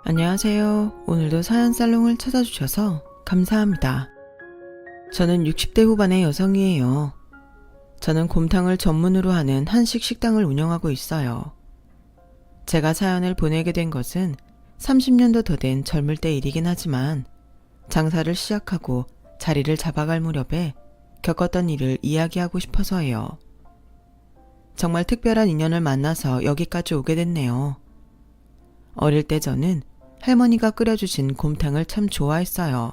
안녕하세요. 오늘도 사연 살롱을 찾아주셔서 감사합니다. 저는 60대 후반의 여성이에요. 저는 곰탕을 전문으로 하는 한식 식당을 운영하고 있어요. 제가 사연을 보내게 된 것은 30년도 더 된 젊을 때 일이긴 하지만 장사를 시작하고 자리를 잡아갈 무렵에 겪었던 일을 이야기하고 싶어서예요. 정말 특별한 인연을 만나서 여기까지 오게 됐네요. 어릴 때 저는 할머니가 끓여주신 곰탕을 참 좋아했어요.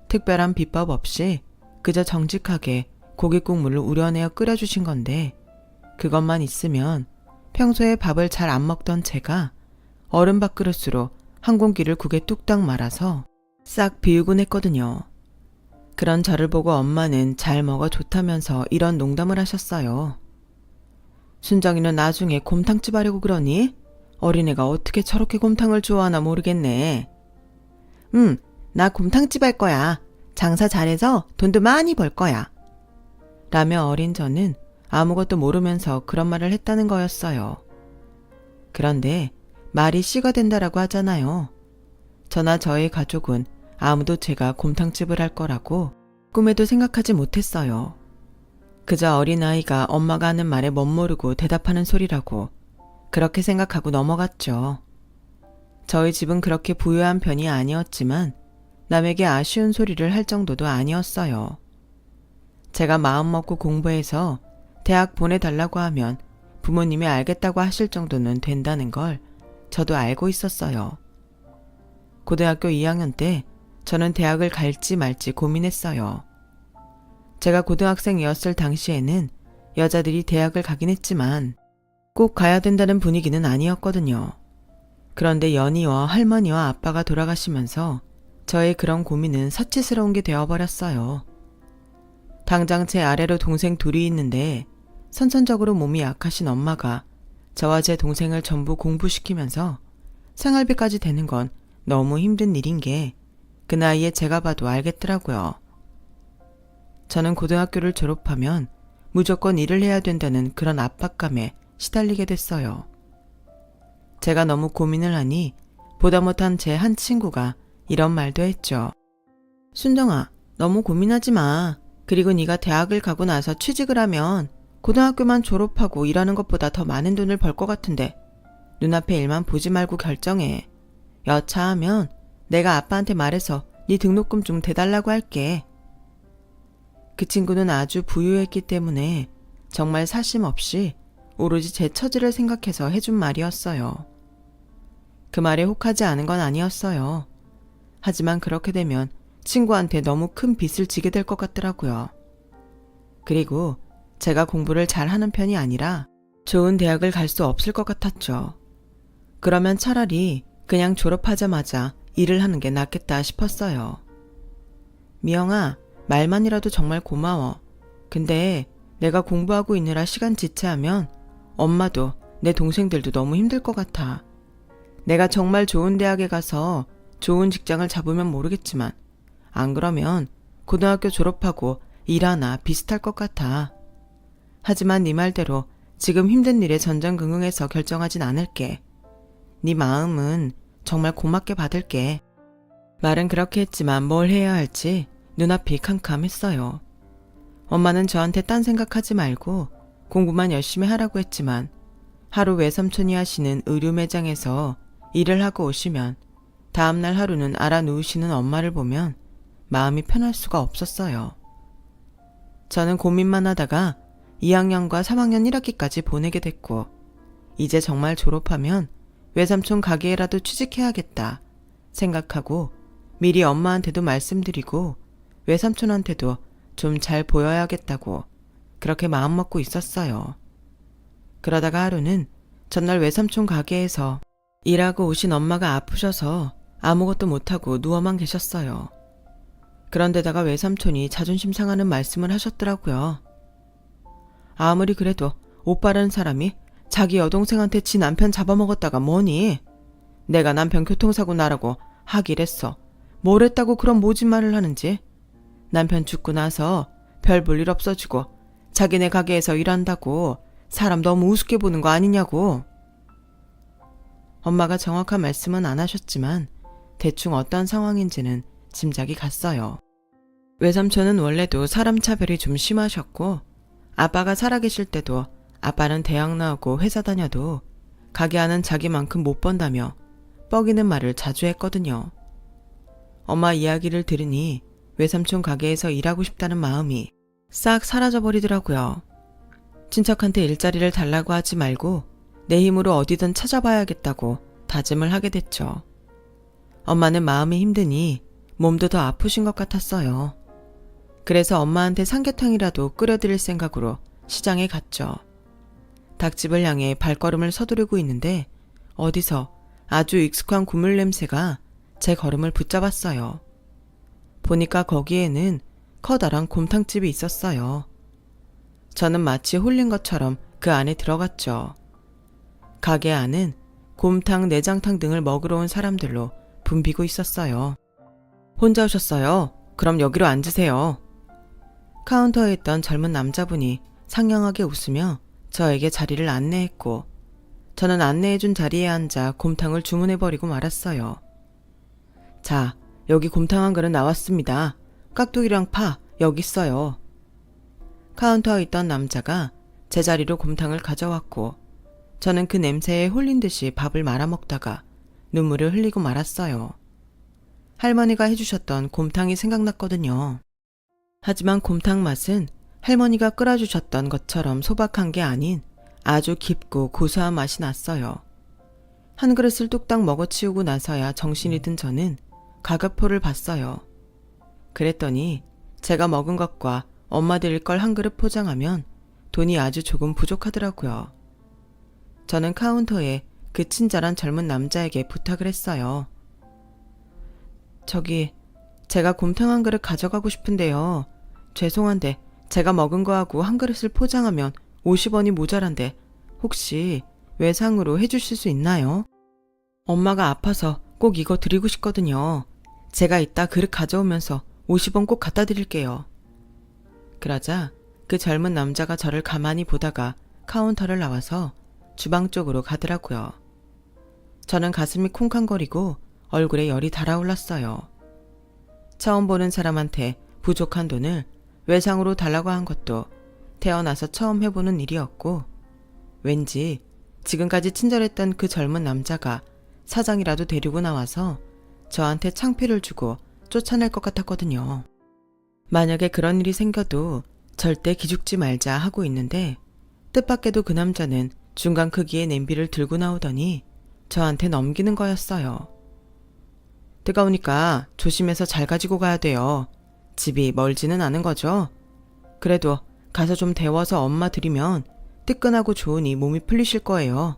특별한 비법 없이 그저 정직하게 고기 국물을 우려내어 끓여주신 건데 그것만 있으면 평소에 밥을 잘 안 먹던 제가 얼음 밥그릇으로 한 공기를 국에 뚝딱 말아서 싹 비우곤 했거든요. 그런 저를 보고 엄마는 잘 먹어 좋다면서 이런 농담을 하셨어요. 순정이는 나중에 곰탕집 하려고 그러니? 어린애가 어떻게 저렇게 곰탕을 좋아하나 모르겠네. 나 곰탕집 할 거야. 장사 잘해서 돈도 많이 벌 거야. 라며 어린 저는 아무것도 모르면서 그런 말을 했다는 거였어요. 그런데 말이 씨가 된다라고 하잖아요. 저나 저의 가족은 아무도 제가 곰탕집을 할 거라고 꿈에도 생각하지 못했어요. 그저 어린아이가 엄마가 하는 말에 멋모르고 대답하는 소리라고 그렇게 생각하고 넘어갔죠. 저희 집은 그렇게 부유한 편이 아니었지만 남에게 아쉬운 소리를 할 정도도 아니었어요. 제가 마음먹고 공부해서 대학 보내달라고 하면 부모님이 알겠다고 하실 정도는 된다는 걸 저도 알고 있었어요. 고등학교 2학년 때 저는 대학을 갈지 말지 고민했어요. 제가 고등학생이었을 당시에는 여자들이 대학을 가긴 했지만 꼭 가야 된다는 분위기는 아니었거든요. 그런데 연희와 할머니와 아빠가 돌아가시면서 저의 그런 고민은 사치스러운 게 되어버렸어요. 당장 제 아래로 동생 둘이 있는데 선천적으로 몸이 약하신 엄마가 저와 제 동생을 전부 공부시키면서 생활비까지 되는 건 너무 힘든 일인 게 그 나이에 제가 봐도 알겠더라고요. 저는 고등학교를 졸업하면 무조건 일을 해야 된다는 그런 압박감에 시달리게 됐어요. 제가 너무 고민을 하니 보다 못한 제 한 친구가 이런 말도 했죠. 순정아, 너무 고민하지 마. 그리고 네가 대학을 가고 나서 취직을 하면 고등학교만 졸업하고 일하는 것보다 더 많은 돈을 벌 것 같은데 눈앞의 일만 보지 말고 결정해. 여차하면 내가 아빠한테 말해서 네 등록금 좀 대달라고 할게. 그 친구는 아주 부유했기 때문에 정말 사심 없이 오로지 제 처지를 생각해서 해준 말이었어요. 그 말에 혹하지 않은 건 아니었어요. 하지만 그렇게 되면 친구한테 너무 큰 빚을 지게 될 것 같더라고요. 그리고 제가 공부를 잘하는 편이 아니라 좋은 대학을 갈 수 없을 것 같았죠. 그러면 차라리 그냥 졸업하자마자 일을 하는 게 낫겠다 싶었어요. 미영아, 말만이라도 정말 고마워. 근데 내가 공부하고 있느라 시간 지체하면 엄마도 내 동생들도 너무 힘들 것 같아. 내가 정말 좋은 대학에 가서 좋은 직장을 잡으면 모르겠지만 안 그러면 고등학교 졸업하고 일하나 비슷할 것 같아. 하지만 네 말대로 지금 힘든 일에 전전긍긍해서 결정하진 않을게. 네 마음은 정말 고맙게 받을게. 말은 그렇게 했지만 뭘 해야 할지 눈앞이 캄캄했어요. 엄마는 저한테 딴 생각하지 말고 공부만 열심히 하라고 했지만 하루 외삼촌이 하시는 의류 매장에서 일을 하고 오시면 다음날 하루는 알아 누우시는 엄마를 보면 마음이 편할 수가 없었어요. 저는 고민만 하다가 2학년과 3학년 1학기까지 보내게 됐고 이제 정말 졸업하면 외삼촌 가게에라도 취직해야겠다 생각하고 미리 엄마한테도 말씀드리고 외삼촌한테도 좀 잘 보여야겠다고 그렇게 마음먹고 있었어요. 그러다가 하루는 전날 외삼촌 가게에서 일하고 오신 엄마가 아프셔서 아무것도 못하고 누워만 계셨어요. 그런데다가 외삼촌이 자존심 상하는 말씀을 하셨더라고요. 아무리 그래도 오빠라는 사람이 자기 여동생한테 지 남편 잡아먹었다가 뭐니? 내가 남편 교통사고 나라고 하길 했어. 뭘 했다고 그런 모진 말을 하는지. 남편 죽고 나서 별 볼 일 없어지고 자기네 가게에서 일한다고 사람 너무 우습게 보는 거 아니냐고. 엄마가 정확한 말씀은 안 하셨지만 대충 어떤 상황인지는 짐작이 갔어요. 외삼촌은 원래도 사람 차별이 좀 심하셨고 아빠가 살아계실 때도 아빠는 대학 나오고 회사 다녀도 가게 하는 자기만큼 못 번다며 뻐기는 말을 자주 했거든요. 엄마 이야기를 들으니 외삼촌 가게에서 일하고 싶다는 마음이 싹 사라져버리더라고요. 친척한테 일자리를 달라고 하지 말고 내 힘으로 어디든 찾아봐야겠다고 다짐을 하게 됐죠. 엄마는 마음이 힘드니 몸도 더 아프신 것 같았어요. 그래서 엄마한테 삼계탕이라도 끓여드릴 생각으로 시장에 갔죠. 닭집을 향해 발걸음을 서두르고 있는데 어디서 아주 익숙한 국물 냄새가 제 걸음을 붙잡았어요. 보니까 거기에는 커다란 곰탕집이 있었어요. 저는 마치 홀린 것처럼 그 안에 들어갔죠. 가게 안은 곰탕, 내장탕 등을 먹으러 온 사람들로 붐비고 있었어요. 혼자 오셨어요? 그럼 여기로 앉으세요. 카운터에 있던 젊은 남자분이 상냥하게 웃으며 저에게 자리를 안내했고 저는 안내해준 자리에 앉아 곰탕을 주문해버리고 말았어요. 자, 여기 곰탕 한 그릇 나왔습니다. 깍두기랑 파 여기 있어요. 카운터에 있던 남자가 제 자리로 곰탕을 가져왔고 저는 그 냄새에 홀린 듯이 밥을 말아먹다가 눈물을 흘리고 말았어요. 할머니가 해주셨던 곰탕이 생각났거든요. 하지만 곰탕 맛은 할머니가 끓여주셨던 것처럼 소박한 게 아닌 아주 깊고 고소한 맛이 났어요. 한 그릇을 뚝딱 먹어치우고 나서야 정신이 든 저는 가격표를 봤어요. 그랬더니 제가 먹은 것과 엄마 드릴 걸 한 그릇 포장하면 돈이 아주 조금 부족하더라고요. 저는 카운터에 그 친절한 젊은 남자에게 부탁을 했어요. 저기, 제가 곰탕 한 그릇 가져가고 싶은데요. 죄송한데 제가 먹은 거하고 한 그릇을 포장하면 50원이 모자란데 혹시 외상으로 해주실 수 있나요? 엄마가 아파서 꼭 이거 드리고 싶거든요. 제가 이따 그릇 가져오면서 50원 꼭 갖다 드릴게요. 그러자 그 젊은 남자가 저를 가만히 보다가 카운터를 나와서 주방 쪽으로 가더라고요. 저는 가슴이 쿵쾅거리고 얼굴에 열이 달아올랐어요. 처음 보는 사람한테 부족한 돈을 외상으로 달라고 한 것도 태어나서 처음 해보는 일이었고 왠지 지금까지 친절했던 그 젊은 남자가 사장이라도 데리고 나와서 저한테 창피를 주고 쫓아낼 것 같았거든요. 만약에 그런 일이 생겨도 절대 기죽지 말자 하고 있는데 뜻밖에도 그 남자는 중간 크기의 냄비를 들고 나오더니 저한테 넘기는 거였어요. 뜨거우니까 조심해서 잘 가지고 가야 돼요. 집이 멀지는 않은 거죠? 그래도 가서 좀 데워서 엄마 드리면 뜨끈하고 좋으니 몸이 풀리실 거예요.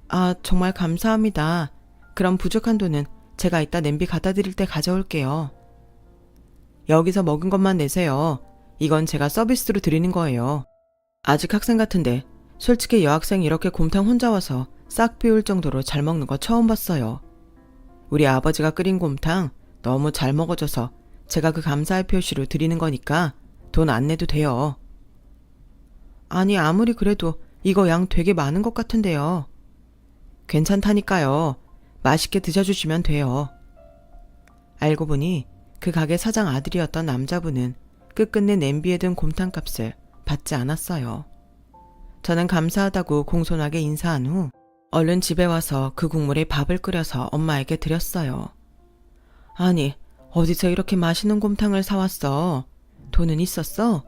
아, 정말 감사합니다. 그럼 부족한 돈은 제가 이따 냄비 갖다 드릴 때 가져올게요. 여기서 먹은 것만 내세요. 이건 제가 서비스로 드리는 거예요. 아직 학생 같은데 솔직히 여학생 이렇게 곰탕 혼자 와서 싹 비울 정도로 잘 먹는 거 처음 봤어요. 우리 아버지가 끓인 곰탕 너무 잘 먹어줘서 제가 그 감사의 표시로 드리는 거니까 돈 안 내도 돼요. 아니 아무리 그래도 이거 양 되게 많은 것 같은데요. 괜찮다니까요. 맛있게 드셔주시면 돼요. 알고 보니 그 가게 사장 아들이었던 남자분은 끝끝내 냄비에 든 곰탕값을 받지 않았어요. 저는 감사하다고 공손하게 인사한 후 얼른 집에 와서 그 국물에 밥을 끓여서 엄마에게 드렸어요. 아니, 어디서 이렇게 맛있는 곰탕을 사왔어? 돈은 있었어?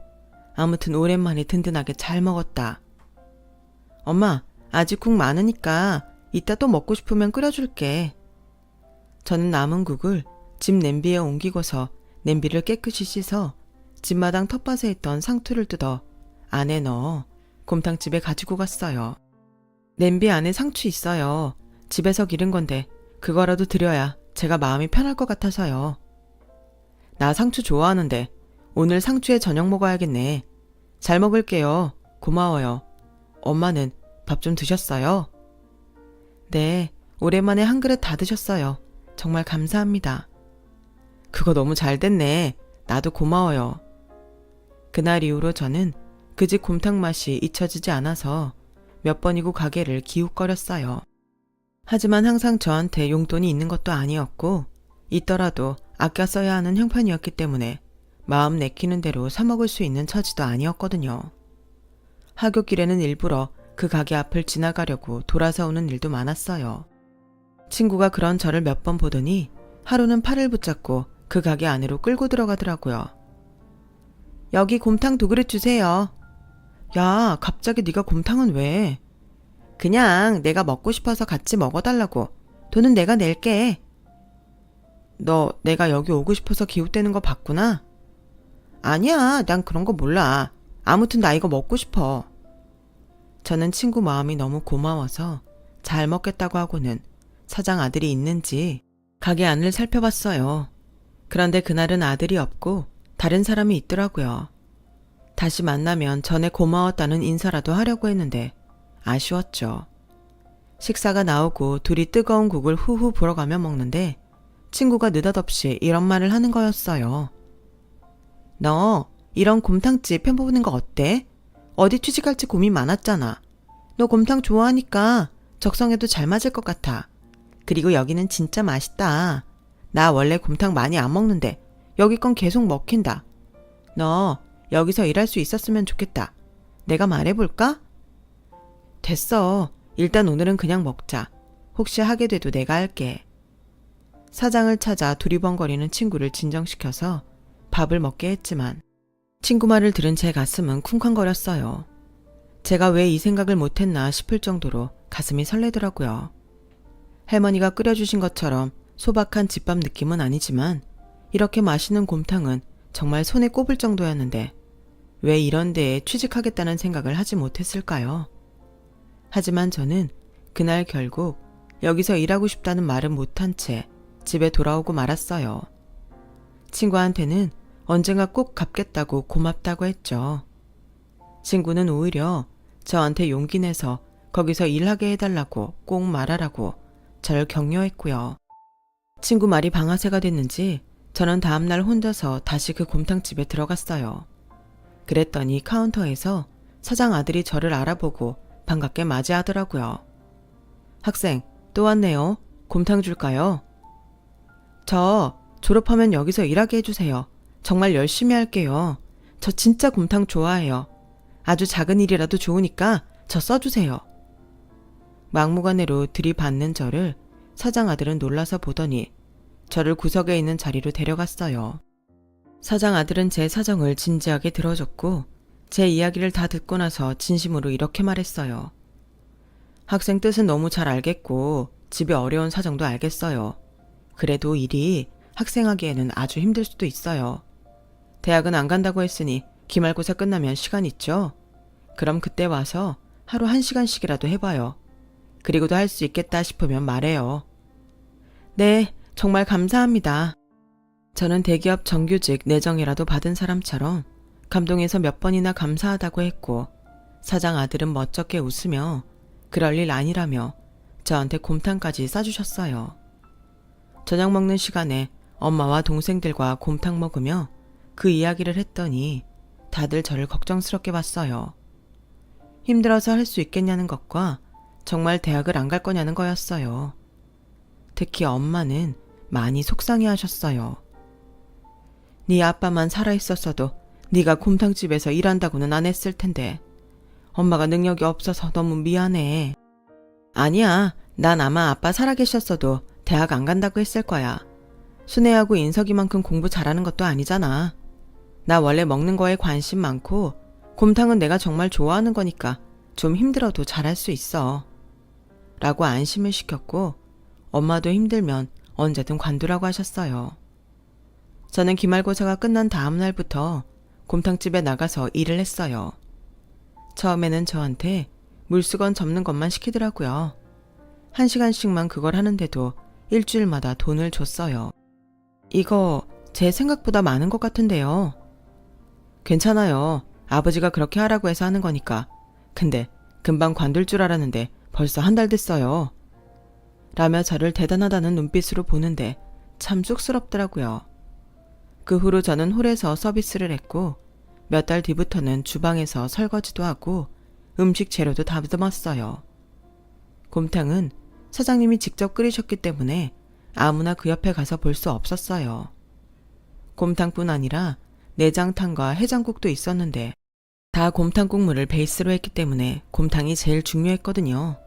아무튼 오랜만에 든든하게 잘 먹었다. 엄마, 아직 국 많으니까 이따 또 먹고 싶으면 끓여줄게. 저는 남은 국을 집 냄비에 옮기고서 냄비를 깨끗이 씻어 집마당 텃밭에 있던 상투를 뜯어 안에 넣어 곰탕집에 가지고 갔어요. 냄비 안에 상추 있어요. 집에서 기른 건데 그거라도 드려야 제가 마음이 편할 것 같아서요. 나 상추 좋아하는데 오늘 상추에 저녁 먹어야겠네. 잘 먹을게요. 고마워요. 엄마는 밥 좀 드셨어요? 네, 오랜만에 한 그릇 다 드셨어요. 정말 감사합니다. 그거 너무 잘 됐네. 나도 고마워요. 그날 이후로 저는 그 집 곰탕 맛이 잊혀지지 않아서 몇 번이고 가게를 기웃거렸어요. 하지만 항상 저한테 용돈이 있는 것도 아니었고 있더라도 아껴 써야 하는 형편이었기 때문에 마음 내키는 대로 사 먹을 수 있는 처지도 아니었거든요. 하굣길에는 일부러 그 가게 앞을 지나가려고 돌아서 오는 일도 많았어요. 친구가 그런 저를 몇 번 보더니 하루는 팔을 붙잡고 그 가게 안으로 끌고 들어가더라고요. 여기 곰탕 2그릇 주세요. 야, 갑자기 네가 곰탕은 왜? 그냥 내가 먹고 싶어서 같이 먹어달라고. 돈은 내가 낼게. 너 내가 여기 오고 싶어서 기웃대는 거 봤구나? 아니야, 난 그런 거 몰라. 아무튼 나 이거 먹고 싶어. 저는 친구 마음이 너무 고마워서 잘 먹겠다고 하고는 사장 아들이 있는지 가게 안을 살펴봤어요. 그런데 그날은 아들이 없고 다른 사람이 있더라고요. 다시 만나면 전에 고마웠다는 인사라도 하려고 했는데 아쉬웠죠. 식사가 나오고 둘이 뜨거운 국을 후후 불어가며 먹는데 친구가 느닷없이 이런 말을 하는 거였어요. 너 이런 곰탕집 편보는 거 어때? 어디 취직할지 고민 많았잖아. 너 곰탕 좋아하니까 적성에도 잘 맞을 것 같아. 그리고 여기는 진짜 맛있다. 나 원래 곰탕 많이 안 먹는데 여기 건 계속 먹힌다. 너 여기서 일할 수 있었으면 좋겠다. 내가 말해볼까? 됐어. 일단 오늘은 그냥 먹자. 혹시 하게 돼도 내가 할게. 사장을 찾아 두리번거리는 친구를 진정시켜서 밥을 먹게 했지만 친구 말을 들은 제 가슴은 쿵쾅거렸어요. 제가 왜 이 생각을 못했나 싶을 정도로 가슴이 설레더라고요. 할머니가 끓여주신 것처럼 소박한 집밥 느낌은 아니지만 이렇게 맛있는 곰탕은 정말 손에 꼽을 정도였는데 왜 이런 데에 취직하겠다는 생각을 하지 못했을까요? 하지만 저는 그날 결국 여기서 일하고 싶다는 말은 못한 채 집에 돌아오고 말았어요. 친구한테는 언젠가 꼭 갚겠다고 고맙다고 했죠. 친구는 오히려 저한테 용기 내서 거기서 일하게 해달라고 꼭 말하라고 저를 격려했고요. 친구 말이 방아쇠가 됐는지 저는 다음날 혼자서 다시 그 곰탕집에 들어갔어요. 그랬더니 카운터에서 사장 아들이 저를 알아보고 반갑게 맞이하더라고요. 학생, 또 왔네요. 곰탕 줄까요? 저 졸업하면 여기서 일하게 해주세요. 정말 열심히 할게요. 저 진짜 곰탕 좋아해요. 아주 작은 일이라도 좋으니까 저 써주세요. 막무가내로 들이받는 저를 사장 아들은 놀라서 보더니 저를 구석에 있는 자리로 데려갔어요. 사장 아들은 제 사정을 진지하게 들어줬고 제 이야기를 다 듣고 나서 진심으로 이렇게 말했어요. 학생 뜻은 너무 잘 알겠고 집에 어려운 사정도 알겠어요. 그래도 일이 학생하기에는 아주 힘들 수도 있어요. 대학은 안 간다고 했으니 기말고사 끝나면 시간 있죠? 그럼 그때 와서 하루 1시간씩이라도 해봐요. 그리고도 할 수 있겠다 싶으면 말해요. 네, 정말 감사합니다. 저는 대기업 정규직 내정이라도 받은 사람처럼 감동해서 몇 번이나 감사하다고 했고 사장 아들은 멋쩍게 웃으며 그럴 일 아니라며 저한테 곰탕까지 싸주셨어요. 저녁 먹는 시간에 엄마와 동생들과 곰탕 먹으며 그 이야기를 했더니 다들 저를 걱정스럽게 봤어요. 힘들어서 할 수 있겠냐는 것과 정말 대학을 안 갈 거냐는 거였어요. 특히 엄마는 많이 속상해 하셨어요. 네 아빠만 살아있었어도 네가 곰탕집에서 일한다고는 안 했을 텐데 엄마가 능력이 없어서 너무 미안해. 아니야, 난 아마 아빠 살아계셨어도 대학 안 간다고 했을 거야. 순애하고 인석이만큼 공부 잘하는 것도 아니잖아. 나 원래 먹는 거에 관심 많고 곰탕은 내가 정말 좋아하는 거니까 좀 힘들어도 잘할 수 있어. 라고 안심을 시켰고 엄마도 힘들면 언제든 관두라고 하셨어요. 저는 기말고사가 끝난 다음 날부터 곰탕집에 나가서 일을 했어요. 처음에는 저한테 물수건 접는 것만 시키더라고요. 1시간씩만 그걸 하는데도 일주일마다 돈을 줬어요. 이거 제 생각보다 많은 것 같은데요. 괜찮아요. 아버지가 그렇게 하라고 해서 하는 거니까. 근데 금방 관둘 줄 알았는데 벌써 1달 됐어요. 라며 저를 대단하다는 눈빛으로 보는데 참 쑥스럽더라고요. 그 후로 저는 홀에서 서비스를 했고 몇 달 뒤부터는 주방에서 설거지도 하고 음식 재료도 다듬었어요. 곰탕은 사장님이 직접 끓이셨기 때문에 아무나 그 옆에 가서 볼 수 없었어요. 곰탕뿐 아니라 내장탕과 해장국도 있었는데 다 곰탕 국물을 베이스로 했기 때문에 곰탕이 제일 중요했거든요.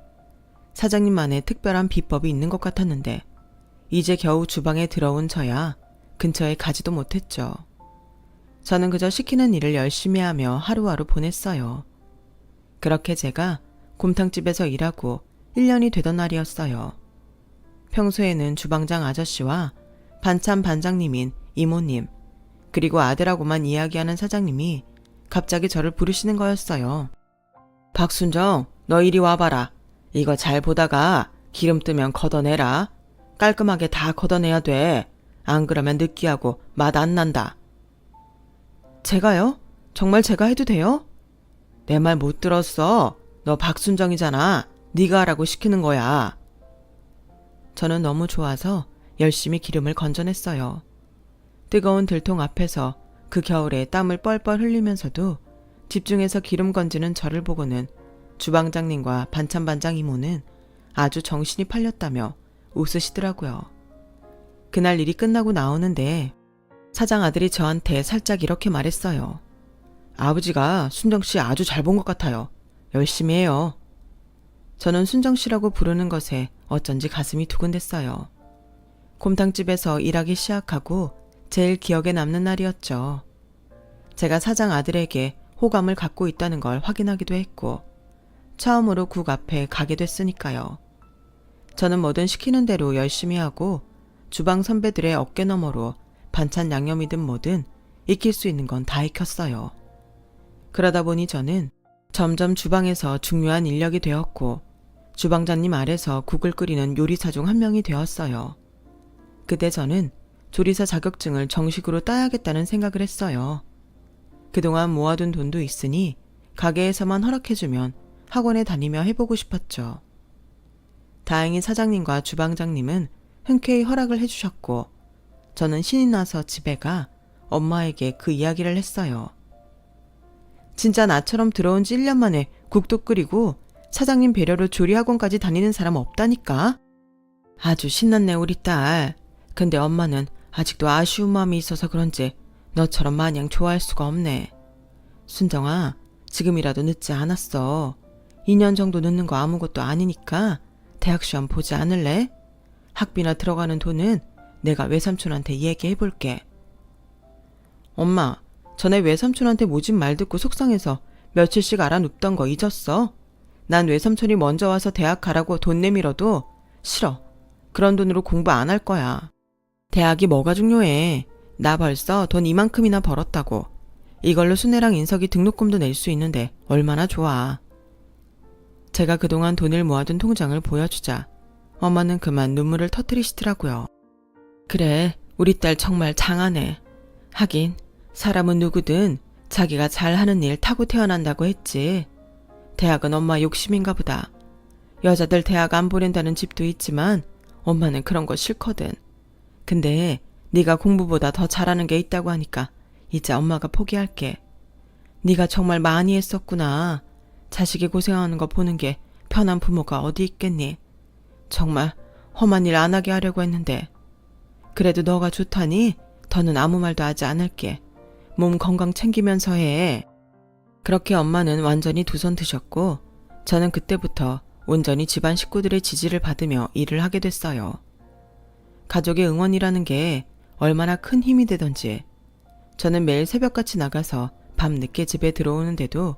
사장님만의 특별한 비법이 있는 것 같았는데 이제 겨우 주방에 들어온 저야 근처에 가지도 못했죠. 저는 그저 시키는 일을 열심히 하며 하루하루 보냈어요. 그렇게 제가 곰탕집에서 일하고 1년이 되던 날이었어요. 평소에는 주방장 아저씨와 반찬 반장님인 이모님, 그리고 아들하고만 이야기하는 사장님이 갑자기 저를 부르시는 거였어요. 박순정, 너 이리 와봐라. 이거 잘 보다가 기름 뜨면 걷어내라. 깔끔하게 다 걷어내야 돼. 안 그러면 느끼하고 맛 안 난다. 제가요? 정말 제가 해도 돼요? 내 말 못 들었어. 너 박순정이잖아. 네가 하라고 시키는 거야. 저는 너무 좋아서 열심히 기름을 건져냈어요. 뜨거운 들통 앞에서 그 겨울에 땀을 뻘뻘 흘리면서도 집중해서 기름 건지는 저를 보고는 주방장님과 반찬반장 이모는 아주 정신이 팔렸다며 웃으시더라고요. 그날 일이 끝나고 나오는데 사장 아들이 저한테 살짝 이렇게 말했어요. 아버지가 순정씨 아주 잘 본 것 같아요. 열심히 해요. 저는 순정씨라고 부르는 것에 어쩐지 가슴이 두근댔어요. 곰탕집에서 일하기 시작하고 제일 기억에 남는 날이었죠. 제가 사장 아들에게 호감을 갖고 있다는 걸 확인하기도 했고 처음으로 국 앞에 가게 됐으니까요. 저는 뭐든 시키는 대로 열심히 하고 주방 선배들의 어깨너머로 반찬 양념이든 뭐든 익힐 수 있는 건 다 익혔어요. 그러다 보니 저는 점점 주방에서 중요한 인력이 되었고 주방장님 아래서 국을 끓이는 요리사 중 한 명이 되었어요. 그때 저는 조리사 자격증을 정식으로 따야겠다는 생각을 했어요. 그동안 모아둔 돈도 있으니 가게에서만 허락해주면 학원에 다니며 해보고 싶었죠. 다행히 사장님과 주방장님은 흔쾌히 허락을 해주셨고 저는 신이 나서 집에 가 엄마에게 그 이야기를 했어요. 진짜 나처럼 들어온 지 1년 만에 국도 끓이고 사장님 배려로 조리학원까지 다니는 사람 없다니까? 아주 신났네 우리 딸. 근데 엄마는 아직도 아쉬운 마음이 있어서 그런지 너처럼 마냥 좋아할 수가 없네. 순정아, 지금이라도 늦지 않았어. 2년 정도 늦는 거 아무것도 아니니까 대학 시험 보지 않을래? 학비나 들어가는 돈은 내가 외삼촌한테 얘기해볼게. 엄마, 전에 외삼촌한테 모진 말 듣고 속상해서 며칠씩 알아눕던 거 잊었어? 난 외삼촌이 먼저 와서 대학 가라고 돈 내밀어도 싫어. 그런 돈으로 공부 안 할 거야. 대학이 뭐가 중요해. 나 벌써 돈 이만큼이나 벌었다고. 이걸로 순애랑 인석이 등록금도 낼 수 있는데 얼마나 좋아. 제가 그동안 돈을 모아둔 통장을 보여주자 엄마는 그만 눈물을 터뜨리시더라고요. 그래, 우리 딸 정말 장하네. 하긴 사람은 누구든 자기가 잘하는 일 타고 태어난다고 했지. 대학은 엄마 욕심인가 보다. 여자들 대학 안 보낸다는 집도 있지만 엄마는 그런 거 싫거든. 근데 네가 공부보다 더 잘하는 게 있다고 하니까 이제 엄마가 포기할게. 네가 정말 많이 했었구나. 자식이 고생하는 거 보는 게 편한 부모가 어디 있겠니. 정말 험한 일 안 하게 하려고 했는데. 그래도 너가 좋다니 더는 아무 말도 하지 않을게. 몸 건강 챙기면서 해. 그렇게 엄마는 완전히 두 손 드셨고 저는 그때부터 온전히 집안 식구들의 지지를 받으며 일을 하게 됐어요. 가족의 응원이라는 게 얼마나 큰 힘이 되던지 저는 매일 새벽같이 나가서 밤늦게 집에 들어오는데도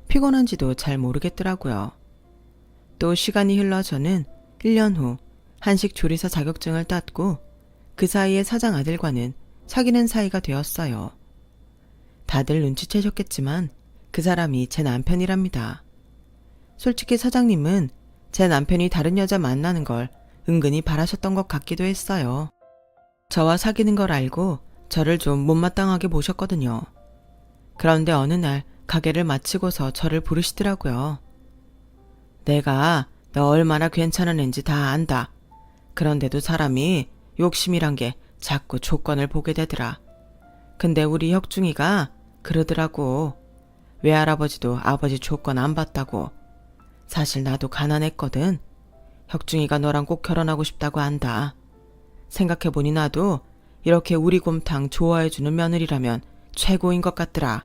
피곤한지도 잘 모르겠더라고요. 또 시간이 흘러 저는 1년 후 한식 조리사 자격증을 땄고 그 사이에 사장 아들과는 사귀는 사이가 되었어요. 다들 눈치채셨겠지만 그 사람이 제 남편이랍니다. 솔직히 사장님은 제 남편이 다른 여자 만나는 걸 은근히 바라셨던 것 같기도 했어요. 저와 사귀는 걸 알고 저를 좀 못마땅하게 보셨거든요. 그런데 어느 날 가게를 마치고서 저를 부르시더라고요. 내가 너 얼마나 괜찮은 앤지 다 안다. 그런데도 사람이 욕심이란 게 자꾸 조건을 보게 되더라. 근데 우리 혁중이가 그러더라고. 외할아버지도 아버지 조건 안 봤다고. 사실 나도 가난했거든. 혁중이가 너랑 꼭 결혼하고 싶다고 한다. 생각해보니 나도 이렇게 우리 곰탕 좋아해주는 며느리라면 최고인 것 같더라.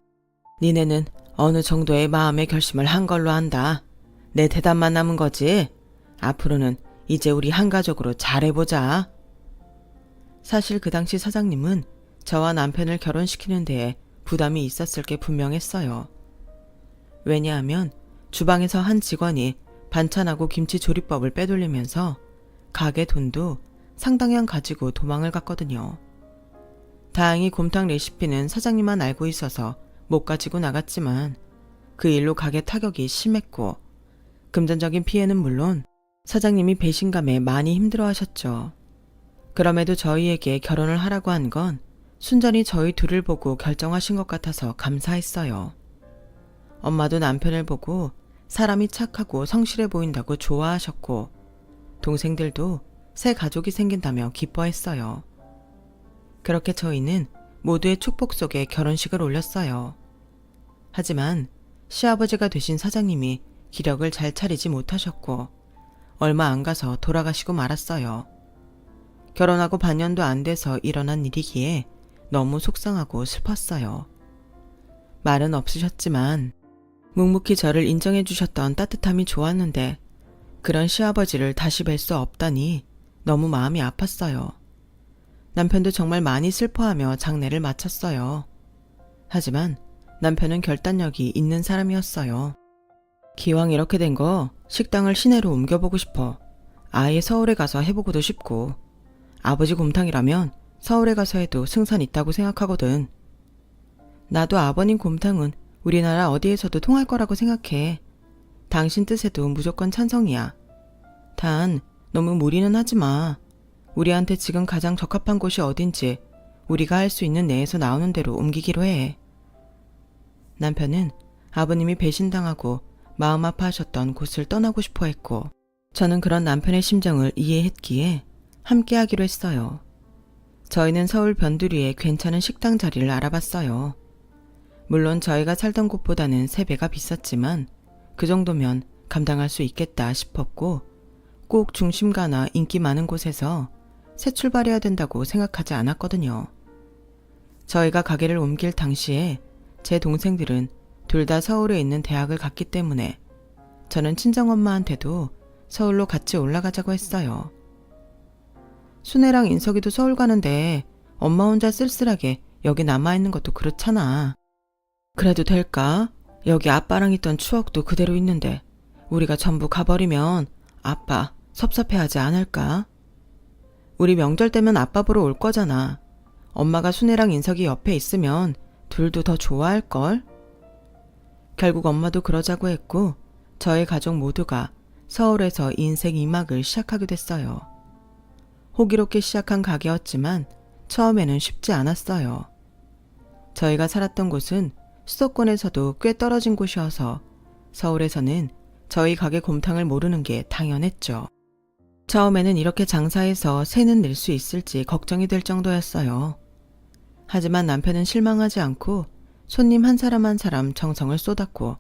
니네는 어느 정도의 마음의 결심을 한 걸로 안다. 내 대답만 남은 거지. 앞으로는 이제 우리 한 가족으로 잘해보자. 사실 그 당시 사장님은 저와 남편을 결혼시키는 데에 부담이 있었을 게 분명했어요. 왜냐하면 주방에서 한 직원이 반찬하고 김치 조리법을 빼돌리면서 가게 돈도 상당량 가지고 도망을 갔거든요. 다행히 곰탕 레시피는 사장님만 알고 있어서 못 가지고 나갔지만 그 일로 가게 타격이 심했고 금전적인 피해는 물론 사장님이 배신감에 많이 힘들어하셨죠. 그럼에도 저희에게 결혼을 하라고 한 건 순전히 저희 둘을 보고 결정하신 것 같아서 감사했어요. 엄마도 남편을 보고 사람이 착하고 성실해 보인다고 좋아하셨고 동생들도 새 가족이 생긴다며 기뻐했어요. 그렇게 저희는 모두의 축복 속에 결혼식을 올렸어요. 하지만 시아버지가 되신 사장님이 기력을 잘 차리지 못하셨고 얼마 안 가서 돌아가시고 말았어요. 결혼하고 반년도 안 돼서 일어난 일이기에 너무 속상하고 슬펐어요. 말은 없으셨지만 묵묵히 저를 인정해 주셨던 따뜻함이 좋았는데 그런 시아버지를 다시 뵐 수 없다니 너무 마음이 아팠어요. 남편도 정말 많이 슬퍼하며 장례를 마쳤어요. 하지만 남편은 결단력이 있는 사람이었어요. 기왕 이렇게 된 거 식당을 시내로 옮겨보고 싶어. 아예 서울에 가서 해보고도 싶고 아버지 곰탕이라면 서울에 가서 해도 승산 있다고 생각하거든. 나도 아버님 곰탕은 우리나라 어디에서도 통할 거라고 생각해. 당신 뜻에도 무조건 찬성이야. 단 너무 무리는 하지 마. 우리한테 지금 가장 적합한 곳이 어딘지 우리가 할 수 있는 내에서 나오는 대로 옮기기로 해. 남편은 아버님이 배신당하고 마음 아파하셨던 곳을 떠나고 싶어 했고 저는 그런 남편의 심정을 이해했기에 함께 하기로 했어요. 저희는 서울 변두리에 괜찮은 식당 자리를 알아봤어요. 물론 저희가 살던 곳보다는 3배가 비쌌지만 그 정도면 감당할 수 있겠다 싶었고 꼭 중심가나 인기 많은 곳에서 새 출발해야 된다고 생각하지 않았거든요. 저희가 가게를 옮길 당시에 제 동생들은 둘 다 서울에 있는 대학을 갔기 때문에 저는 친정엄마한테도 서울로 같이 올라가자고 했어요. 순애랑 인석이도 서울 가는데 엄마 혼자 쓸쓸하게 여기 남아있는 것도 그렇잖아. 그래도 될까? 여기 아빠랑 있던 추억도 그대로 있는데 우리가 전부 가버리면 아빠 섭섭해하지 않을까? 우리 명절 때면 아빠 보러 올 거잖아. 엄마가 순애랑 인석이 옆에 있으면 둘도 더 좋아할걸? 결국 엄마도 그러자고 했고 저희 가족 모두가 서울에서 인생 2막을 시작하게 됐어요. 호기롭게 시작한 가게였지만 처음에는 쉽지 않았어요. 저희가 살았던 곳은 수도권에서도 꽤 떨어진 곳이어서 서울에서는 저희 가게 곰탕을 모르는 게 당연했죠. 처음에는 이렇게 장사해서 새는 낼 수 있을지 걱정이 될 정도였어요. 하지만 남편은 실망하지 않고 손님 한 사람 한 사람 정성을 쏟았고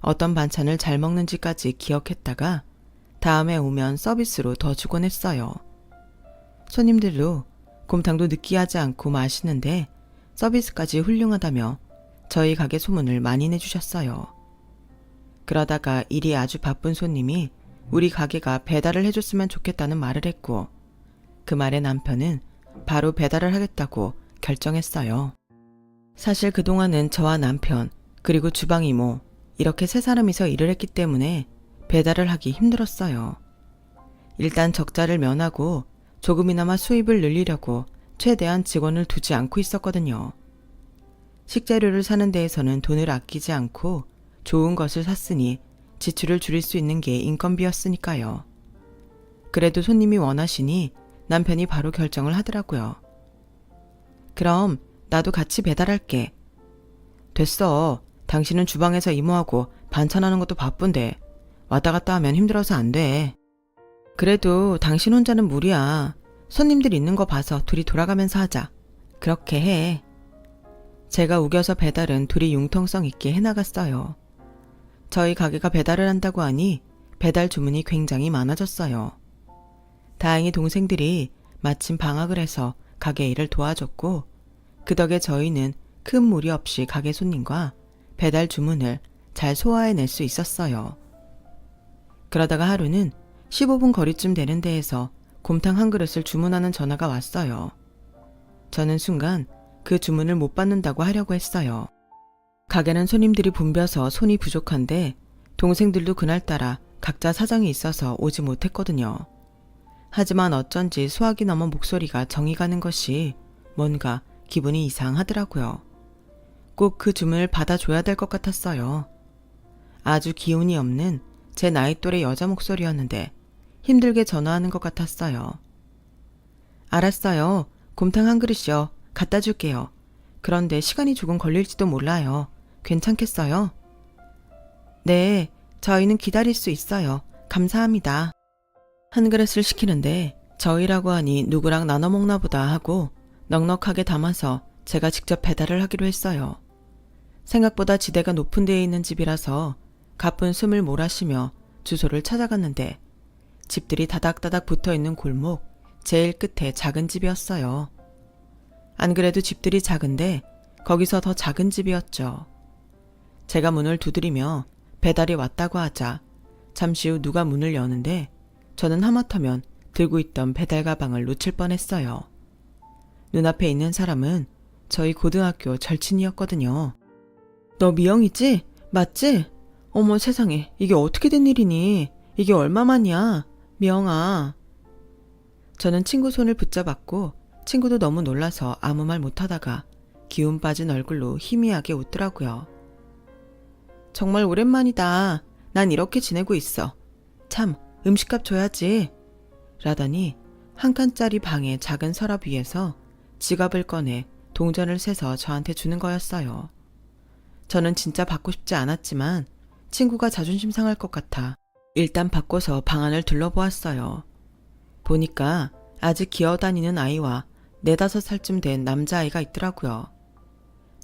어떤 반찬을 잘 먹는지까지 기억했다가 다음에 오면 서비스로 더 주곤 했어요. 손님들도 곰탕도 느끼하지 않고 맛있는데 서비스까지 훌륭하다며 저희 가게 소문을 많이 내주셨어요. 그러다가 일이 아주 바쁜 손님이 우리 가게가 배달을 해줬으면 좋겠다는 말을 했고 그 말에 남편은 바로 배달을 하겠다고 결정했어요. 사실 그동안은 저와 남편 그리고 주방 이모 이렇게 3사람이서 일을 했기 때문에 배달을 하기 힘들었어요. 일단 적자를 면하고 조금이나마 수입을 늘리려고 최대한 직원을 두지 않고 있었거든요. 식재료를 사는 데에서는 돈을 아끼지 않고 좋은 것을 샀으니 지출을 줄일 수 있는 게 인건비였으니까요. 그래도 손님이 원하시니 남편이 바로 결정을 하더라고요. 그럼 나도 같이 배달할게. 됐어. 당신은 주방에서 이모하고 반찬하는 것도 바쁜데 왔다 갔다 하면 힘들어서 안 돼. 그래도 당신 혼자는 무리야. 손님들 있는 거 봐서 둘이 돌아가면서 하자. 그렇게 해. 제가 우겨서 배달은 둘이 융통성 있게 해나갔어요. 저희 가게가 배달을 한다고 하니 배달 주문이 굉장히 많아졌어요. 다행히 동생들이 마침 방학을 해서 가게 일을 도와줬고 그 덕에 저희는 큰 무리 없이 가게 손님과 배달 주문을 잘 소화해낼 수 있었어요. 그러다가 하루는 15분 거리쯤 되는 데에서 곰탕 한 그릇을 주문하는 전화가 왔어요. 저는 순간 그 주문을 못 받는다고 하려고 했어요. 가게는 손님들이 붐벼서 손이 부족한데 동생들도 그날따라 각자 사정이 있어서 오지 못했거든요. 하지만 어쩐지 수학이 넘은 목소리가 정이 가는 것이 뭔가 기분이 이상하더라고요. 꼭 그 주문을 받아줘야 될 것 같았어요. 아주 기운이 없는 제 나이 또래 여자 목소리였는데 힘들게 전화하는 것 같았어요. 알았어요. 곰탕 한 그릇이요. 갖다 줄게요. 그런데 시간이 조금 걸릴지도 몰라요. 괜찮겠어요? 네, 저희는 기다릴 수 있어요. 감사합니다. 한 그릇을 시키는데 저희라고 하니 누구랑 나눠 먹나 보다 하고 넉넉하게 담아서 제가 직접 배달을 하기로 했어요. 생각보다 지대가 높은 데에 있는 집이라서 가쁜 숨을 몰아쉬며 주소를 찾아갔는데 집들이 다닥다닥 붙어있는 골목 제일 끝에 작은 집이었어요. 안 그래도 집들이 작은데 거기서 더 작은 집이었죠. 제가 문을 두드리며 배달이 왔다고 하자 잠시 후 누가 문을 여는데 저는 하마터면 들고 있던 배달 가방을 놓칠 뻔했어요. 눈앞에 있는 사람은 저희 고등학교 절친이었거든요. 너 미영이지? 맞지? 어머 세상에, 이게 어떻게 된 일이니? 이게 얼마만이야? 미영아. 저는 친구 손을 붙잡았고 친구도 너무 놀라서 아무 말 못하다가 기운 빠진 얼굴로 희미하게 웃더라고요. 정말 오랜만이다. 난 이렇게 지내고 있어. 참, 음식값 줘야지. 라더니 한 칸짜리 방의 작은 서랍 위에서 지갑을 꺼내 동전을 세서 저한테 주는 거였어요. 저는 진짜 받고 싶지 않았지만 친구가 자존심 상할 것 같아 일단 받고서 방 안을 둘러보았어요. 보니까 아직 기어다니는 아이와 4~5살쯤 된 남자아이가 있더라고요.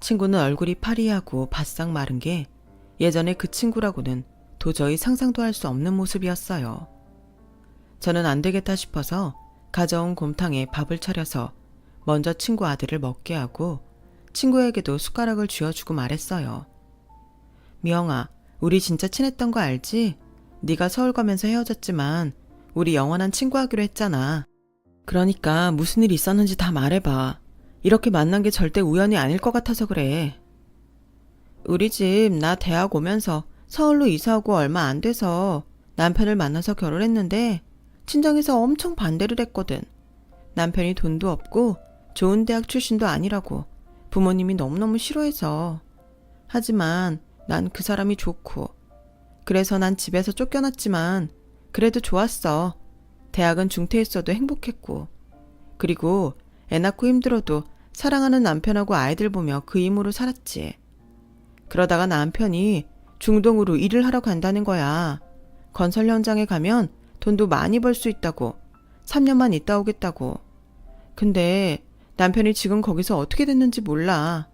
친구는 얼굴이 파리하고 바싹 마른 게 예전에 그 친구라고는 도저히 상상도 할 수 없는 모습이었어요. 저는 안 되겠다 싶어서 가져온 곰탕에 밥을 차려서 먼저 친구 아들을 먹게 하고 친구에게도 숟가락을 쥐어주고 말했어요. 미영아, 우리 진짜 친했던 거 알지? 네가 서울 가면서 헤어졌지만 우리 영원한 친구하기로 했잖아. 그러니까 무슨 일 있었는지 다 말해봐. 이렇게 만난 게 절대 우연이 아닐 것 같아서 그래. 우리 집 나 대학 오면서 서울로 이사오고 얼마 안 돼서 남편을 만나서 결혼했는데 친정에서 엄청 반대를 했거든. 남편이 돈도 없고 좋은 대학 출신도 아니라고 부모님이 너무너무 싫어해서. 하지만 난 그 사람이 좋고 그래서 난 집에서 쫓겨났지만 그래도 좋았어. 대학은 중퇴했어도 행복했고 그리고 애 낳고 힘들어도 사랑하는 남편하고 아이들 보며 그 힘으로 살았지. 그러다가 남편이 중동으로 일을 하러 간다는 거야. 건설 현장에 가면 돈도 많이 벌 수 있다고 3년만 있다 오겠다고. 근데 남편이 지금 거기서 어떻게 됐는지 몰라.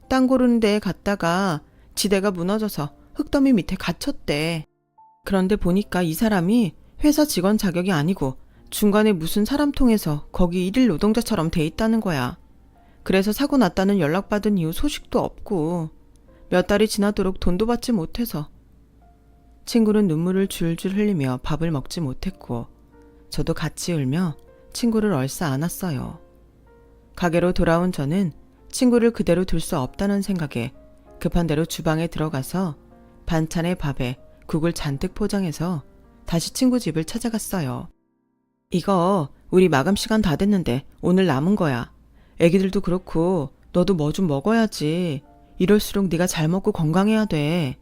땅 고르는 데에 갔다가 지대가 무너져서 흙더미 밑에 갇혔대. 그런데 보니까 이 사람이 회사 직원 자격이 아니고 중간에 무슨 사람 통해서 거기 일일 노동자처럼 돼 있다는 거야. 그래서 사고 났다는 연락받은 이후 소식도 없고 몇 달이 지나도록 돈도 받지 못해서. 친구는 눈물을 줄줄 흘리며 밥을 먹지 못했고 저도 같이 울며 친구를 얼싸 안았어요. 가게로 돌아온 저는 친구를 그대로 둘 수 없다는 생각에 급한 대로 주방에 들어가서 반찬에 밥에 국을 잔뜩 포장해서 다시 친구 집을 찾아갔어요. 이거 우리 마감 시간 다 됐는데 오늘 남은 거야. 애기들도 그렇고 너도 뭐 좀 먹어야지. 이럴수록 네가 잘 먹고 건강해야 돼.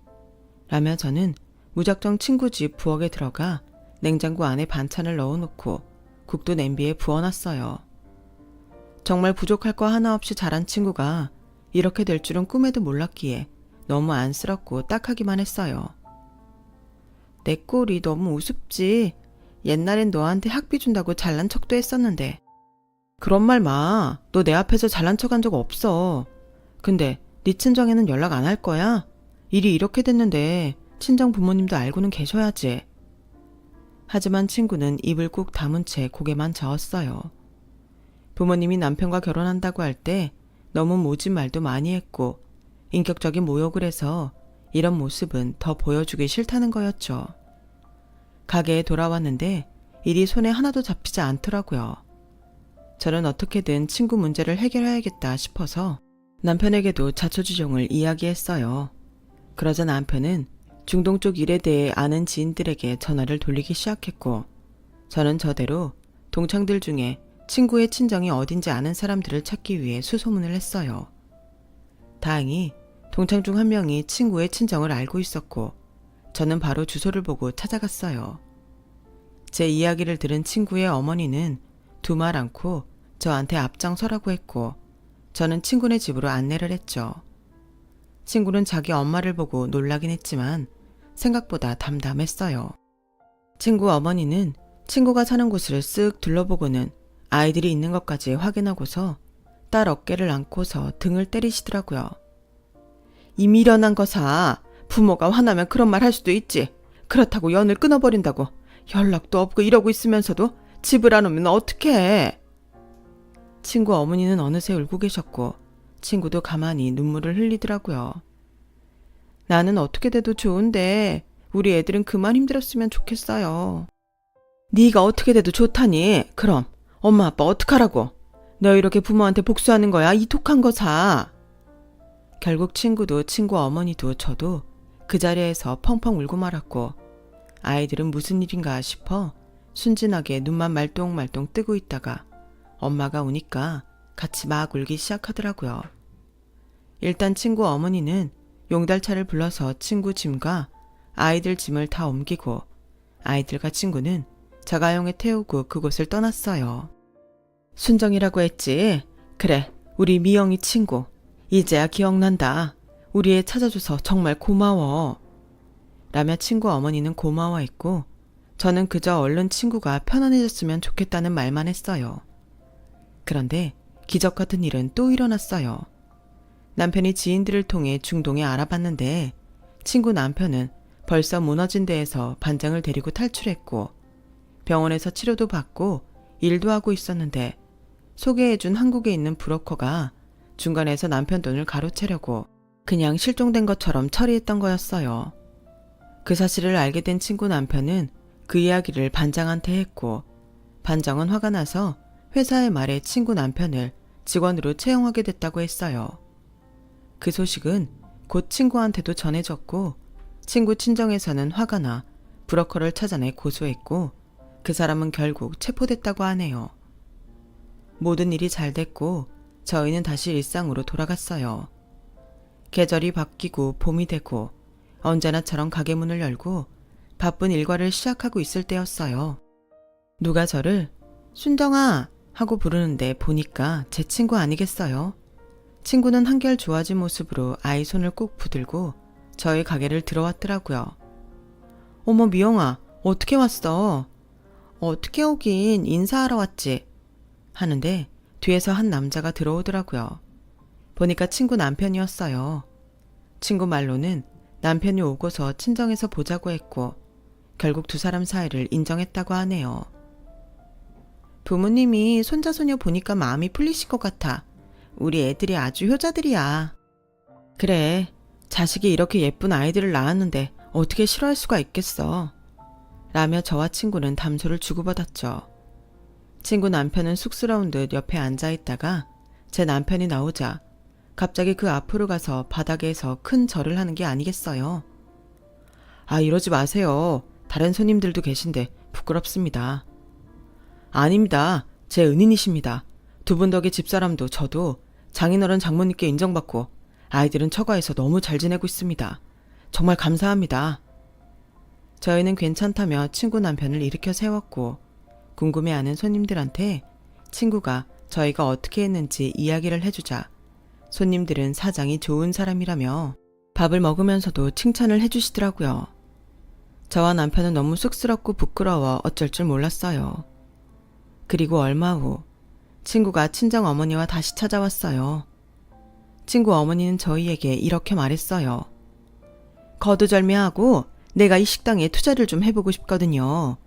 라며 저는 무작정 친구 집 부엌에 들어가 냉장고 안에 반찬을 넣어놓고 국도 냄비에 부어놨어요. 정말 부족할 거 하나 없이 자란 친구가 이렇게 될 줄은 꿈에도 몰랐기에 너무 안쓰럽고 딱하기만 했어요. 내 꼴이 너무 우습지. 옛날엔 너한테 학비 준다고 잘난 척도 했었는데. 그런 말 마. 너 내 앞에서 잘난 척한 적 없어. 근데 네 친정에는 연락 안 할 거야? 일이 이렇게 됐는데 친정 부모님도 알고는 계셔야지. 하지만 친구는 입을 꾹 다문 채 고개만 저었어요. 부모님이 남편과 결혼한다고 할 때 너무 모진 말도 많이 했고 인격적인 모욕을 해서 이런 모습은 더 보여주기 싫다는 거였죠. 가게에 돌아왔는데 일이 손에 하나도 잡히지 않더라고요. 저는 어떻게든 친구 문제를 해결해야겠다 싶어서 남편에게도 자초지종을 이야기했어요. 그러자 남편은 중동 쪽 일에 대해 아는 지인들에게 전화를 돌리기 시작했고 저는 저대로 동창들 중에 친구의 친정이 어딘지 아는 사람들을 찾기 위해 수소문을 했어요. 다행히 동창 중 한 명이 친구의 친정을 알고 있었고 저는 바로 주소를 보고 찾아갔어요. 제 이야기를 들은 친구의 어머니는 두말 않고 저한테 앞장서라고 했고 저는 친구네 집으로 안내를 했죠. 친구는 자기 엄마를 보고 놀라긴 했지만 생각보다 담담했어요. 친구 어머니는 친구가 사는 곳을 쓱 둘러보고는 아이들이 있는 것까지 확인하고서 딸 어깨를 안고서 등을 때리시더라고요. 이 미련한 거사, 부모가 화나면 그런 말 할 수도 있지. 그렇다고 연을 끊어버린다고 연락도 없고 이러고 있으면서도 집을 안 오면 어떡해. 친구 어머니는 어느새 울고 계셨고 친구도 가만히 눈물을 흘리더라고요. 나는 어떻게 돼도 좋은데 우리 애들은 그만 힘들었으면 좋겠어요. 네가 어떻게 돼도 좋다니. 그럼 엄마 아빠 어떡하라고. 너 이렇게 부모한테 복수하는 거야, 이 독한 거사. 결국 친구도 친구 어머니도 저도 그 자리에서 펑펑 울고 말았고 아이들은 무슨 일인가 싶어 순진하게 눈만 말똥말똥 뜨고 있다가 엄마가 우니까 같이 막 울기 시작하더라고요. 일단 친구 어머니는 용달차를 불러서 친구 짐과 아이들 짐을 다 옮기고 아이들과 친구는 자가용에 태우고 그곳을 떠났어요. 순정이라고 했지? 그래, 우리 미영이 친구. 이제야 기억난다. 우리 애 찾아줘서 정말 고마워. 라며 친구 어머니는 고마워했고 저는 그저 얼른 친구가 편안해졌으면 좋겠다는 말만 했어요. 그런데 기적 같은 일은 또 일어났어요. 남편이 지인들을 통해 중동에 알아봤는데 친구 남편은 벌써 무너진 데에서 반장을 데리고 탈출했고 병원에서 치료도 받고 일도 하고 있었는데 소개해준 한국에 있는 브로커가 중간에서 남편 돈을 가로채려고 그냥 실종된 것처럼 처리했던 거였어요. 그 사실을 알게 된 친구 남편은 그 이야기를 반장한테 했고 반장은 화가 나서 회사에 말해 친구 남편을 직원으로 채용하게 됐다고 했어요. 그 소식은 곧 친구한테도 전해졌고 친구 친정에서는 화가 나 브로커를 찾아내 고소했고 그 사람은 결국 체포됐다고 하네요. 모든 일이 잘 됐고 저희는 다시 일상으로 돌아갔어요. 계절이 바뀌고 봄이 되고 언제나처럼 가게 문을 열고 바쁜 일과를 시작하고 있을 때였어요. 누가 저를 순정아 하고 부르는데 보니까 제 친구 아니겠어요? 친구는 한결 좋아진 모습으로 아이 손을 꼭 붙들고 저희 가게를 들어왔더라고요. 어머 미영아, 어떻게 왔어? 어떻게 오긴 인사하러 왔지. 하는데 뒤에서 한 남자가 들어오더라고요. 보니까 친구 남편이었어요. 친구 말로는 남편이 오고서 친정에서 보자고 했고 결국 두 사람 사이를 인정했다고 하네요. 부모님이 손자손녀 보니까 마음이 풀리실 것 같아. 우리 애들이 아주 효자들이야. 그래, 자식이 이렇게 예쁜 아이들을 낳았는데 어떻게 싫어할 수가 있겠어. 라며 저와 친구는 담소를 주고받았죠. 친구 남편은 쑥스러운 듯 옆에 앉아있다가 제 남편이 나오자 갑자기 그 앞으로 가서 바닥에서 큰 절을 하는 게 아니겠어요. 아, 이러지 마세요. 다른 손님들도 계신데 부끄럽습니다. 아닙니다. 제 은인이십니다. 두 분 덕에 집사람도 저도 장인어른 장모님께 인정받고 아이들은 처가에서 너무 잘 지내고 있습니다. 정말 감사합니다. 저희는 괜찮다며 친구 남편을 일으켜 세웠고 궁금해하는 손님들한테 친구가 저희가 어떻게 했는지 이야기를 해주자 손님들은 사장이 좋은 사람이라며 밥을 먹으면서도 칭찬을 해주시더라고요. 저와 남편은 너무 쑥스럽고 부끄러워 어쩔 줄 몰랐어요. 그리고 얼마 후 친구가 친정 어머니와 다시 찾아왔어요. 친구 어머니는 저희에게 이렇게 말했어요. 거두절미하고 내가 이 식당에 투자를 좀 해보고 싶거든요.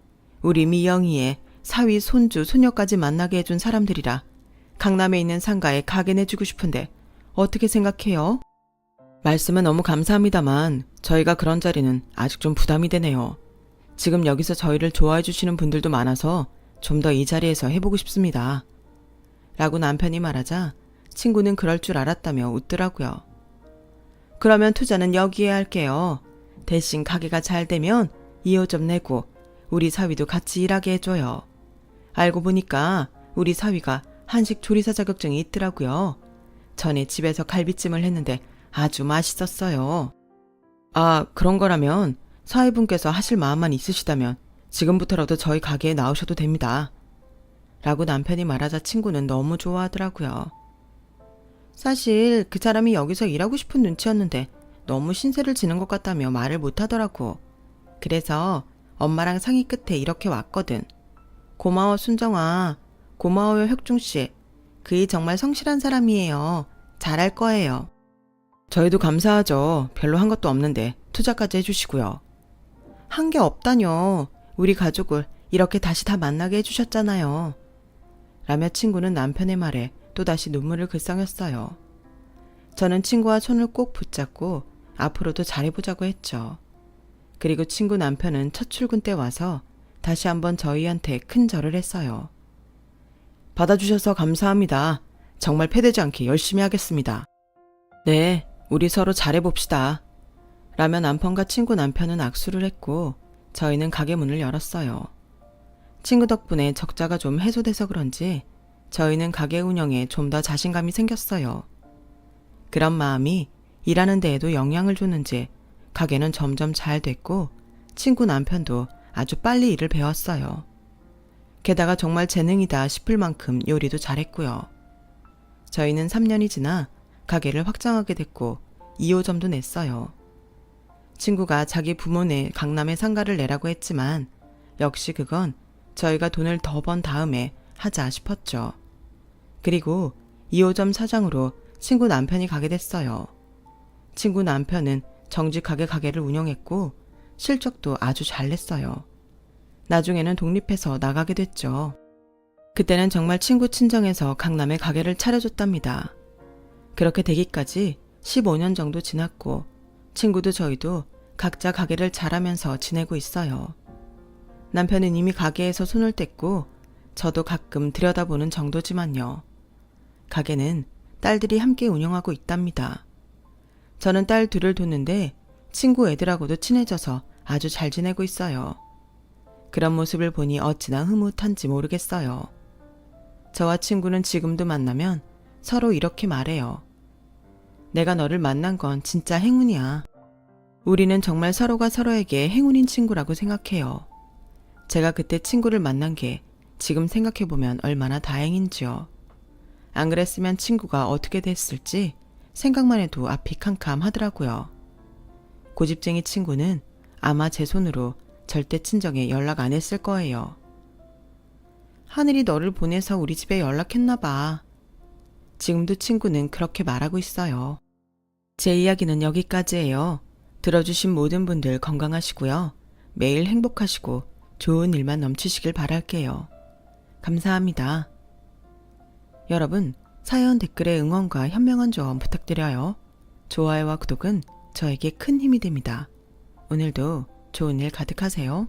우리 미영이의 사위, 손주, 손녀까지 만나게 해준 사람들이라 강남에 있는 상가에 가게 내주고 싶은데 어떻게 생각해요? 말씀은 너무 감사합니다만 저희가 그런 자리는 아직 좀 부담이 되네요. 지금 여기서 저희를 좋아해 주시는 분들도 많아서 좀 더 이 자리에서 해보고 싶습니다. 라고 남편이 말하자 친구는 그럴 줄 알았다며 웃더라고요. 그러면 투자는 여기에 할게요. 대신 가게가 잘 되면 2호 좀 내고 우리 사위도 같이 일하게 해줘요. 알고 보니까 우리 사위가 한식 조리사 자격증이 있더라고요. 전에 집에서 갈비찜을 했는데 아주 맛있었어요. 아, 그런 거라면 사위분께서 하실 마음만 있으시다면 지금부터라도 저희 가게에 나오셔도 됩니다. 라고 남편이 말하자 친구는 너무 좋아하더라고요. 사실 그 사람이 여기서 일하고 싶은 눈치였는데 너무 신세를 지는 것 같다며 말을 못하더라고. 그래서 엄마랑 상의 끝에 이렇게 왔거든. 고마워 순정아. 고마워요 혁중씨. 그이 정말 성실한 사람이에요. 잘할 거예요. 저희도 감사하죠. 별로 한 것도 없는데 투자까지 해주시고요. 한 게 없다뇨. 우리 가족을 이렇게 다시 다 만나게 해주셨잖아요. 라며 친구는 남편의 말에 또다시 눈물을 글썽였어요. 저는 친구와 손을 꼭 붙잡고 앞으로도 잘해보자고 했죠. 그리고 친구 남편은 첫 출근 때 와서 다시 한번 저희한테 큰 절을 했어요. 받아주셔서 감사합니다. 정말 패되지 않게 열심히 하겠습니다. 네, 우리 서로 잘해봅시다. 라며 남편과 친구 남편은 악수를 했고 저희는 가게 문을 열었어요. 친구 덕분에 적자가 좀 해소돼서 그런지 저희는 가게 운영에 좀 더 자신감이 생겼어요. 그런 마음이 일하는 데에도 영향을 줬는지 가게는 점점 잘 됐고 친구 남편도 아주 빨리 일을 배웠어요. 게다가 정말 재능이다 싶을 만큼 요리도 잘했고요. 저희는 3년이 지나 가게를 확장하게 됐고 2호점도 냈어요. 친구가 자기 부모네 강남에 상가를 내라고 했지만 역시 그건 저희가 돈을 더 번 다음에 하자 싶었죠. 그리고 2호점 사장으로 친구 남편이 가게 됐어요. 친구 남편은 정직하게 가게를 운영했고 실적도 아주 잘 냈어요. 나중에는 독립해서 나가게 됐죠. 그때는 정말 친구 친정에서 강남에 가게를 차려줬답니다. 그렇게 되기까지 15년 정도 지났고 친구도 저희도 각자 가게를 잘하면서 지내고 있어요. 남편은 이미 가게에서 손을 뗐고 저도 가끔 들여다보는 정도지만요. 가게는 딸들이 함께 운영하고 있답니다. 저는 딸 둘을 뒀는데 친구 애들하고도 친해져서 아주 잘 지내고 있어요. 그런 모습을 보니 어찌나 흐뭇한지 모르겠어요. 저와 친구는 지금도 만나면 서로 이렇게 말해요. 내가 너를 만난 건 진짜 행운이야. 우리는 정말 서로가 서로에게 행운인 친구라고 생각해요. 제가 그때 친구를 만난 게 지금 생각해보면 얼마나 다행인지요. 안 그랬으면 친구가 어떻게 됐을지 생각만 해도 앞이 캄캄하더라고요. 고집쟁이 친구는 아마 제 손으로 절대 친정에 연락 안 했을 거예요. 하늘이 너를 보내서 우리 집에 연락했나 봐. 지금도 친구는 그렇게 말하고 있어요. 제 이야기는 여기까지예요. 들어주신 모든 분들 건강하시고요. 매일 행복하시고 좋은 일만 넘치시길 바랄게요. 감사합니다. 여러분, 사연 댓글에 응원과 현명한 조언 부탁드려요. 좋아요와 구독은 저에게 큰 힘이 됩니다. 오늘도 좋은 일 가득하세요.